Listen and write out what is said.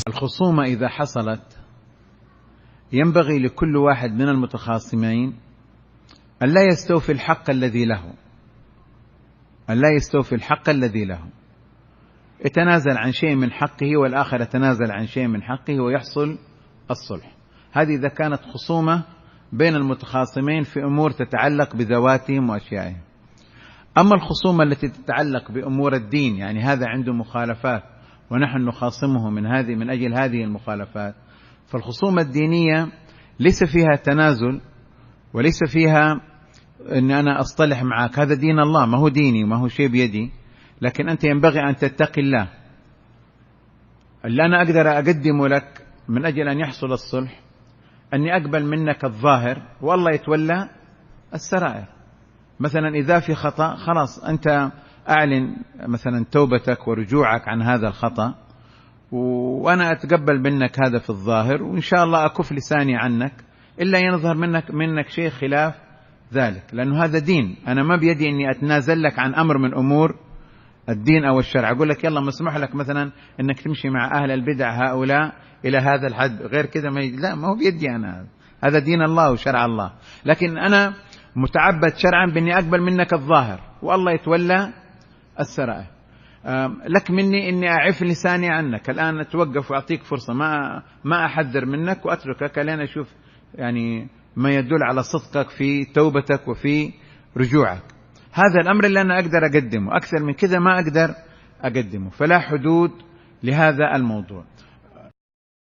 الخصومة إذا حصلت ينبغي لكل واحد من المتخاصمين أن لا يستوفي الحق الذي له، يتنازل عن شيء من حقه والآخر يتنازل عن شيء من حقه ويحصل الصلح. هذه إذا كانت خصومة بين المتخاصمين في أمور تتعلق بذواتهم وأشيائهم. أما الخصومة التي تتعلق بأمور الدين، يعني هذا عنده مخالفات ونحن نخاصمه من أجل هذه المخالفات، فالخصومة الدينية ليس فيها تنازل وليس فيها أن أنا أصطلح معك، هذا دين الله ما هو ديني وما هو شيء بيدي، لكن أنت ينبغي أن تتقي الله. اللي أنا أقدر أقدمه لك من أجل أن يحصل الصلح أني أقبل منك الظاهر والله يتولى السرائر. مثلا إذا في خطأ خلاص أنت أعلن مثلا توبتك ورجوعك عن هذا الخطأ، وأنا أتقبل منك هذا في الظاهر، وإن شاء الله أكف لساني عنك إلا ينظهر منك شيء خلاف ذلك، لأنه هذا دين. أنا ما بيدي أني أتنازل لك عن أمر من أمور الدين أو الشرع، أقول لك يلا مسموح لك مثلا أنك تمشي مع أهل البدع هؤلاء إلى هذا الحد، غير كذا لا، ما هو بيدي أنا، هذا دين الله وشرع الله. لكن أنا متعبد شرعا بأني أقبل منك الظاهر والله يتولى السرائر. لك مني أني أعف لساني عنك، الآن أتوقف وأعطيك فرصة، ما أحذر منك وأتركك لين أشوف يعني ما يدل على صدقك في توبتك وفي رجوعك. هذا الأمر اللي أنا أقدر أقدمه، أكثر من كذا ما أقدر أقدمه، فلا حدود لهذا الموضوع.